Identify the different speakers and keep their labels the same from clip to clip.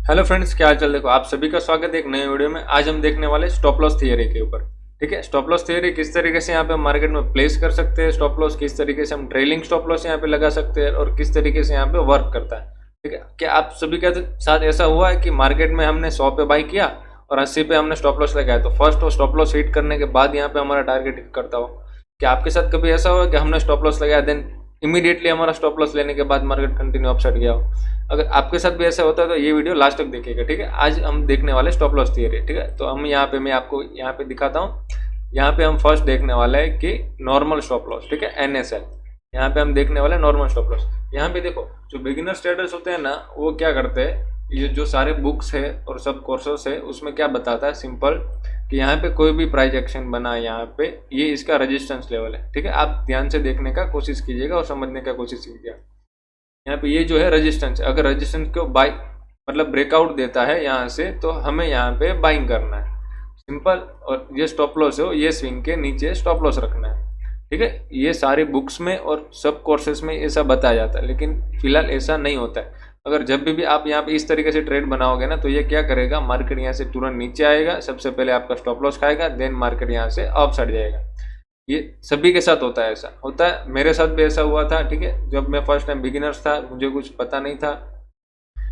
Speaker 1: Hello friends, क्या हाल चाल। देखो, आप सभी का स्वागत है एक नए वीडियो में। आज हम देखने वाले स्टॉप लॉस थियरी के ऊपर। ठीक है, स्टॉप लॉस थियरी किस तरीके से यहाँ पे मार्केट में प्लेस कर सकते हैं, स्टॉप लॉस किस तरीके से हम ट्रेलिंग स्टॉप लॉस यहाँ पे लगा सकते हैं और किस तरीके से यहाँ पे वर्क करता है। ठीक है, क्या आप सभी के साथ ऐसा हुआ है कि मार्केट में हमने 100 पे बाई किया और 80 पे हमने स्टॉप लॉस लगाया, तो फर्स्ट वो स्टॉप लॉस हिट करने के बाद यहाँ पे हमारा टारगेट हिट करता हो? क्या आपके साथ कभी ऐसा हुआ कि हमने स्टॉप लॉस लगाया, देन इमीडिएटली हमारा स्टॉप लॉस लेने के बाद मार्केट कंटिन्यू अपसाइड गया हो? अगर आपके साथ भी ऐसा होता है तो ये वीडियो लास्ट तक देखिएगा। ठीक है, आज हम देखने वाले स्टॉप लॉस थियरी। ठीक है, तो हम यहाँ पे मैं आपको यहाँ पे दिखाता हूँ। यहाँ पे हम फर्स्ट देखने वाला है कि नॉर्मल स्टॉप लॉस। ठीक है, NSL। यहाँ पे हम देखने वाले नॉर्मल स्टॉप लॉस। यहाँ पे देखो, जो बिगिनर ट्रेडर्स होते हैं ना, वो क्या करते हैं, ये जो सारे बुक्स है और सब कोर्सेस है उसमें क्या बताता है, सिंपल कि यहाँ पे कोई भी प्राइस एक्शन बना है, यहाँ पे ये इसका रेजिस्टेंस लेवल है। ठीक है, आप ध्यान से देखने का कोशिश कीजिएगा और समझने का कोशिश कीजिएगा। यहाँ पे ये जो है रेजिस्टेंस, अगर रेजिस्टेंस को बाई मतलब ब्रेकआउट देता है यहाँ से, तो हमें यहाँ पे बाइंग करना है, सिंपल। और ये स्टॉप लॉस हो, ये स्विंग के नीचे स्टॉप लॉस रखना है। ठीक है, ये सारे बुक्स में और सब कोर्सेस में ऐसा बताया जाता है, लेकिन फिलहाल ऐसा नहीं होता है। अगर जब भी आप यहाँ पे इस तरीके से ट्रेड बनाओगे ना, तो ये क्या करेगा, मार्केट यहाँ से तुरंत नीचे आएगा, सबसे पहले आपका स्टॉप लॉस खाएगा, देन मार्केट यहाँ से अप साइड जाएगा। ये सभी के साथ होता है, ऐसा होता है, मेरे साथ भी ऐसा हुआ था। ठीक है, जब मैं फर्स्ट टाइम बिगिनर्स था, मुझे कुछ पता नहीं था,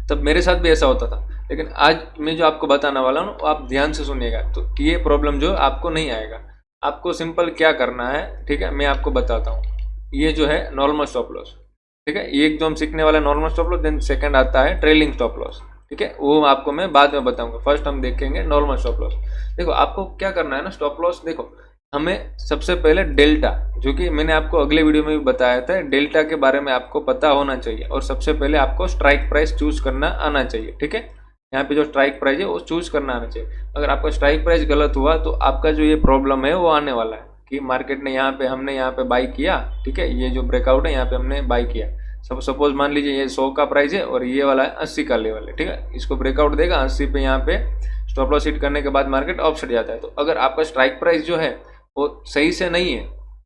Speaker 1: तब मेरे साथ भी ऐसा होता था। लेकिन आज मैं जो आपको बताने वाला हूँ, आप ध्यान से सुनिएगा, तो ये प्रॉब्लम जो आपको नहीं आएगा। आपको सिंपल क्या करना है, ठीक है, मैं आपको बताता हूँ। ये जो है नॉर्मल स्टॉप लॉस। ठीक है, एक जो हम सीखने वाला normal stop loss, then second आता है ट्रेलिंग स्टॉप लॉस। ठीक है, वो आपको मैं बाद में बताऊंगा। फर्स्ट हम देखेंगे नॉर्मल स्टॉप लॉस। देखो, आपको क्या करना है ना, स्टॉप लॉस देखो, हमें सबसे पहले डेल्टा, जो कि मैंने आपको अगले वीडियो में भी बताया था, डेल्टा के बारे में आपको पता होना चाहिए। और सबसे पहले आपको स्ट्राइक प्राइस चूज करना आना चाहिए। ठीक है, यहाँ पे जो स्ट्राइक प्राइस है वो चूज करना आना चाहिए। अगर आपका स्ट्राइक प्राइस गलत हुआ तो आपका जो ये प्रॉब्लम है वो आने वाला है कि मार्केट ने हमने यहाँ पे बाई किया। ठीक है, ये जो ब्रेकआउट है यहाँ पे हमने बाई किया। सपोज मान लीजिए ये 100 का प्राइस है और ये वाला है 80 का लेवल है। ठीक है, इसको ब्रेकआउट देगा 80 पे, यहाँ पे स्टॉप लॉस हिट करने के बाद मार्केट ऑफ साइड जाता है। तो अगर आपका स्ट्राइक प्राइस जो है वो सही से नहीं है,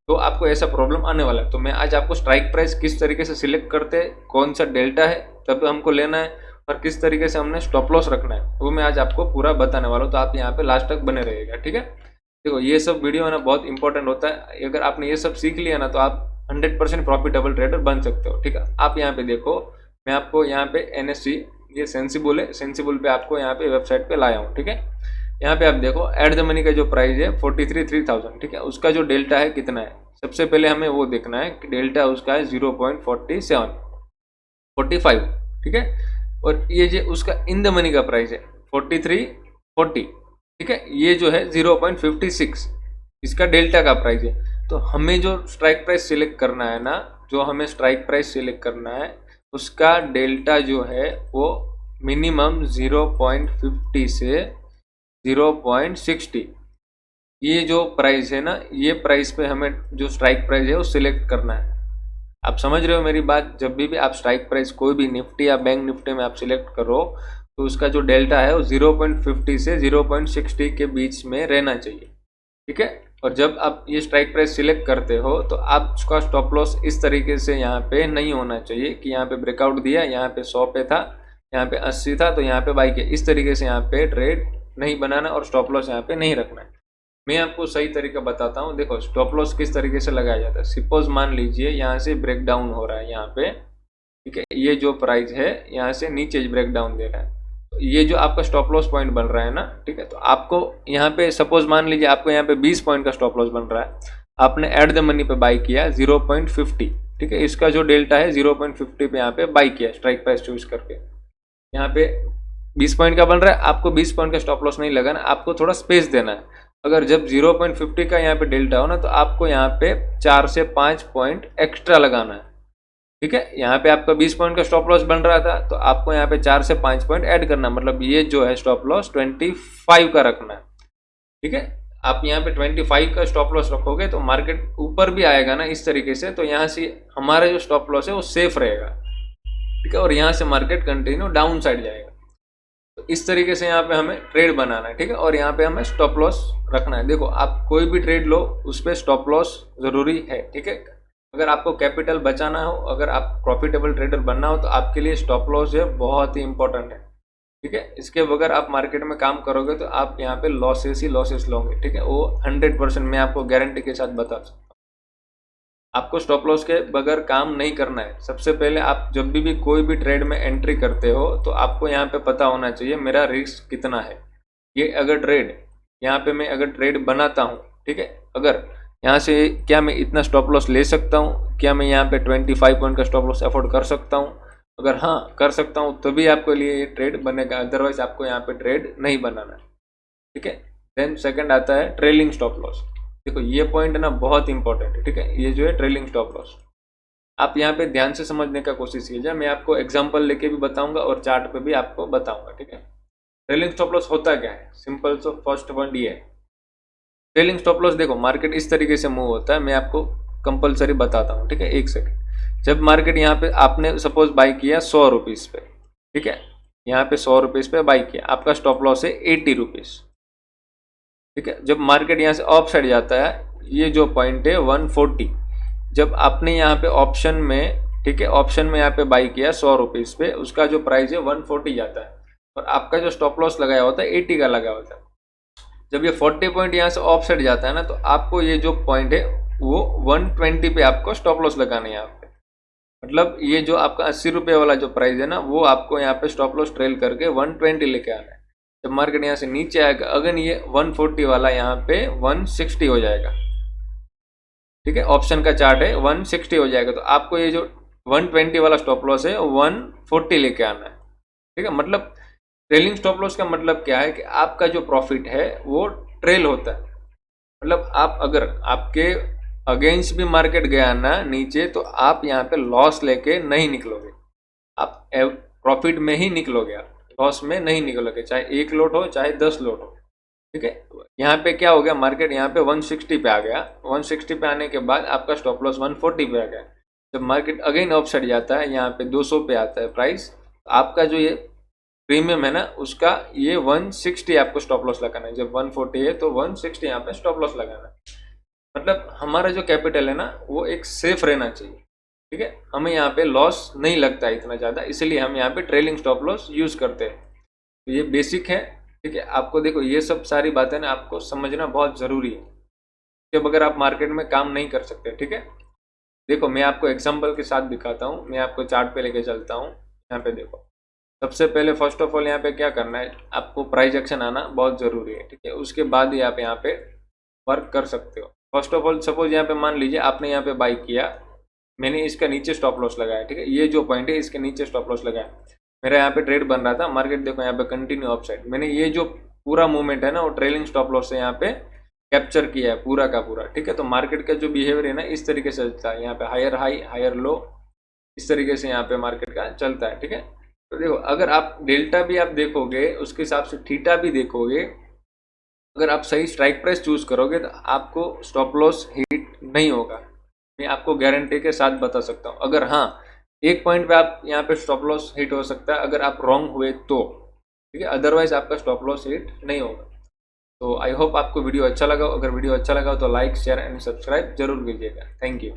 Speaker 1: तो आपको ऐसा प्रॉब्लम आने वाला है। तो मैं आज आपको स्ट्राइक प्राइस किस तरीके से सिलेक्ट करते हैं, कौन सा डेल्टा है तब हमको लेना है, और किस तरीके से हमने स्टॉप लॉस रखना है, वो मैं आज आपको पूरा बताने वाला हूँ। तो आप यहाँ पे लास्ट तक बने रहिएगा। ठीक है, देखो, ये सब वीडियो है ना बहुत इंपॉर्टेंट होता है। अगर आपने ये सब सीख लिया ना, तो आप 100% प्रॉफिटेबल ट्रेडर बन सकते हो। ठीक है, आप यहाँ पे देखो, मैं आपको यहाँ पे NSE, ये सेंसिबल है, सेंसिबल पे आपको यहाँ पे वेबसाइट पे लाया हूँ। ठीक है, यहाँ पे आप देखो, एट द मनी का जो प्राइस है 43,3000। ठीक है, उसका जो डेल्टा है कितना है, सबसे पहले हमें वो देखना है कि डेल्टा उसका है 0.4745। ठीक है, और ये जो उसका इन द मनी का प्राइस है 4340। ठीक है, ये जो है 0.56, इसका डेल्टा का प्राइस है। तो हमें जो स्ट्राइक प्राइस सिलेक्ट करना है ना, जो हमें स्ट्राइक प्राइस सिलेक्ट करना है, उसका डेल्टा जो है वो मिनिमम 0.50 से 0.60, ये जो प्राइस है ना, ये प्राइस पे हमें जो स्ट्राइक प्राइस है वो सिलेक्ट करना है। आप समझ रहे हो मेरी बात? जब भी आप स्ट्राइक प्राइस कोई भी निफ्टी या बैंक निफ्टी में आप सिलेक्ट करो, तो उसका जो डेल्टा है वो 0.50 से 0.60 के बीच में रहना चाहिए। ठीक है, और जब आप ये स्ट्राइक प्राइस सिलेक्ट करते हो, तो आप उसका स्टॉप लॉस इस तरीके से यहाँ पे नहीं होना चाहिए कि यहाँ पे ब्रेकआउट दिया, यहाँ पे 100 पे था, यहाँ पे 80 था, तो यहाँ पे बाई किया। इस तरीके से यहाँ पे ट्रेड नहीं बनाना और स्टॉप लॉस यहाँ पे नहीं रखना है। मैं आपको सही तरीका बताता हूँ। देखो, स्टॉप लॉस किस तरीके से लगाया जाता है। सपोज मान लीजिए यहाँ से ब्रेक डाउन हो रहा है यहाँ पे। ठीक है, ये जो प्राइस है यहाँ से नीचे ब्रेक डाउन दे रहा है, तो ये जो आपका स्टॉप लॉस पॉइंट बन रहा है ना, ठीक है, तो आपको यहाँ पे सपोज मान लीजिए आपको यहाँ पे 20 पॉइंट का स्टॉप लॉस बन रहा है, आपने एट द मनी पे बाई किया 0.50। ठीक है, इसका जो डेल्टा है 0.50 पे यहाँ पे बाई किया स्ट्राइक प्राइस चूज करके। यहाँ पे 20 पॉइंट का बन रहा है, आपको 20 पॉइंट का स्टॉप लॉस नहीं लगाना, आपको थोड़ा स्पेस देना है। अगर जब 0.50 का यहाँ पे डेल्टा हो ना, तो आपको यहाँ पे 4 से 5 पॉइंट एक्स्ट्रा लगाना है। ठीक है, यहाँ पे आपका 20 पॉइंट का स्टॉप लॉस बन रहा था, तो आपको यहाँ पे 4 से 5 पॉइंट ऐड करना, मतलब ये जो है स्टॉप लॉस 25 का रखना है। ठीक है, आप यहाँ पे 25 का स्टॉप लॉस रखोगे तो मार्केट ऊपर भी आएगा ना इस तरीके से, तो यहाँ से हमारा जो स्टॉप लॉस है वो सेफ रहेगा। ठीक है, और यहाँ से मार्केट कंटिन्यू डाउन साइड जाएगा। तो इस तरीके से यहाँ पे हमें ट्रेड बनाना है। ठीक है, और यहाँ पे हमें स्टॉप लॉस रखना है। देखो, आप कोई भी ट्रेड लो, उस पर स्टॉप लॉस जरूरी है। ठीक है, अगर आपको कैपिटल बचाना हो, अगर आप प्रॉफिटेबल ट्रेडर बनना हो, तो आपके लिए स्टॉप लॉस जो है बहुत ही इंपॉर्टेंट है। ठीक है। इसके बगैर आप मार्केट में काम करोगे तो आप यहाँ पे लॉसेस ही लॉसेस लोगे, ठीक है। वो 100% मैं आपको गारंटी के साथ बता सकता हूँ। आपको स्टॉप लॉस के बगैर काम नहीं करना है। सबसे पहले आप जब भी कोई भी ट्रेड में एंट्री करते हो तो आपको यहाँ पे पता होना चाहिए मेरा रिस्क कितना है। ये अगर ट्रेड यहाँ पे मैं अगर ट्रेड बनाता हूँ, ठीक है, अगर यहाँ से क्या मैं इतना स्टॉप लॉस ले सकता हूँ, क्या मैं यहाँ पे 25 पॉइंट का स्टॉप लॉस अफोर्ड कर सकता हूँ? अगर हाँ कर सकता हूँ तभी आपके लिए ये ट्रेड बनेगा, अदरवाइज आपको यहाँ पे ट्रेड नहीं बनाना है, ठीक है। देन सेकंड आता है ट्रेलिंग स्टॉप लॉस। देखो ये पॉइंट ना बहुत इंपॉर्टेंट है, ठीक है। ये जो है ट्रेलिंग स्टॉप लॉस, आप यहाँ पे ध्यान से समझने का कोशिश कीजिए। मैं आपको एग्जांपल लेके भी बताऊंगा और चार्ट पे भी आपको बताऊंगा, ठीक है। ट्रेलिंग स्टॉप लॉस होता क्या है, सिंपल। सो फर्स्ट पॉइंट ये है ट्रेलिंग स्टॉप लॉस। देखो मार्केट इस तरीके से मूव होता है, मैं आपको कंपलसरी बताता हूँ, ठीक है। एक सेकेंड। जब मार्केट यहाँ पे आपने सपोज बाई किया 100 रुपीज़ पे, ठीक है, यहाँ पे 100 रुपीज़ पे बाई किया, आपका स्टॉप लॉस है 80 रुपीज़, ठीक है। जब मार्केट यहाँ से ऑफ साइड जाता है, ये जो पॉइंट है 140, जब आपने यहाँ पे ऑप्शन में, ठीक है, ऑप्शन में यहाँ पे बाई किया 100 रुपीज़ पे, उसका जो प्राइस है 140 जाता है और आपका जो स्टॉप लॉस लगाया होता है 80 का लगा होता है। जब ये 40 पॉइंट यहाँ से ऑफ साइड जाता है ना, तो आपको ये जो पॉइंट है वो 120 पे आपको स्टॉप लॉस लगाना है यहाँ पे। मतलब ये जो आपका 80 रुपये वाला जो प्राइस है ना, वो आपको यहाँ पे स्टॉप लॉस ट्रेल करके 120 लेके आना है। जब मार्केट यहाँ से नीचे आएगा, अगर ये 140 वाला यहाँ पे 160 हो जाएगा, ठीक है, ऑप्शन का चार्ट है 160 हो जाएगा, तो आपको ये जो 120 वाला स्टॉप लॉस है 140 लेके आना है, ठीक है। मतलब ट्रेलिंग स्टॉप लॉस का मतलब क्या है कि आपका जो प्रॉफिट है वो ट्रेल होता है। मतलब आप अगर आपके अगेंस्ट भी मार्केट गया ना नीचे, तो आप यहाँ पे लॉस लेके नहीं निकलोगे, आप प्रॉफिट में ही निकलोगे, आप लॉस में नहीं निकलोगे, चाहे 1 लोट हो चाहे 10 लोट हो, ठीक है। यहाँ पे क्या हो गया, मार्केट यहाँ पे 160 पे आ गया, 160 पे आने के बाद आपका स्टॉप लॉस 140 पे आ गया। जब मार्केट अगेन ऑफ साइड जाता है, यहाँ पे 200 पे आता है प्राइस, तो आपका जो ये प्रीमियम है ना, उसका ये 160 आपको स्टॉप लॉस लगाना है। जब 140 है तो 160 यहाँ पे स्टॉप लॉस लगाना है। मतलब हमारा जो कैपिटल है ना, वो एक सेफ रहना चाहिए, ठीक है। हमें यहाँ पे लॉस नहीं लगता है इतना ज़्यादा, इसलिए हम यहाँ पे ट्रेलिंग स्टॉप लॉस यूज़ करते हैं। तो ये बेसिक है, ठीक है। आपको देखो ये सब सारी बातें ना आपको समझना बहुत ज़रूरी है, कि अगर आप मार्केट में काम नहीं कर सकते, ठीक है। देखो मैं आपको एग्जाम्पल के साथ दिखाता हूँ, मैं आपको चार्ट पे लेके चलता हूँ। यहाँ पे देखो, सबसे पहले फर्स्ट ऑफ ऑल यहाँ पे क्या करना है, आपको प्राइस एक्शन आना बहुत ज़रूरी है, ठीक है। उसके बाद ही आप यहाँ पे वर्क कर सकते हो। फर्स्ट ऑफ ऑल सपोज यहाँ पे मान लीजिए आपने यहाँ पे बाई किया, मैंने इसका नीचे स्टॉप लॉस लगाया, ठीक है। ये जो पॉइंट है इसके नीचे स्टॉप लॉस लगाया, मेरा यहाँ पे ट्रेड बन रहा था, मार्केट देखो यहाँ पे कंटिन्यू अप साइड, मैंने ये जो पूरा मूवमेंट है ना वो ट्रेलिंग स्टॉप लॉस से यहाँ पे कैप्चर किया है पूरा का पूरा, ठीक है। तो मार्केट का जो बिहेवियर है ना इस तरीके से चलता है, यहाँ पे हायर हाई हायर लो, इस तरीके से यहाँ पे मार्केट का चलता है, ठीक है। तो देखो अगर आप डेल्टा भी आप देखोगे, उसके हिसाब से थीटा भी देखोगे, अगर आप सही स्ट्राइक प्राइस चूज करोगे तो आपको स्टॉप लॉस हिट नहीं होगा, मैं आपको गारंटी के साथ बता सकता हूँ। अगर हाँ एक पॉइंट पे आप यहाँ पे स्टॉप लॉस हिट हो सकता है, अगर आप रॉन्ग हुए तो, ठीक है, अदरवाइज आपका स्टॉप लॉस हिट नहीं होगा। तो आई होप आपको वीडियो अच्छा लगा, अगर वीडियो अच्छा लगा तो लाइक शेयर एंड सब्सक्राइब जरूर कीजिएगा। Thank you.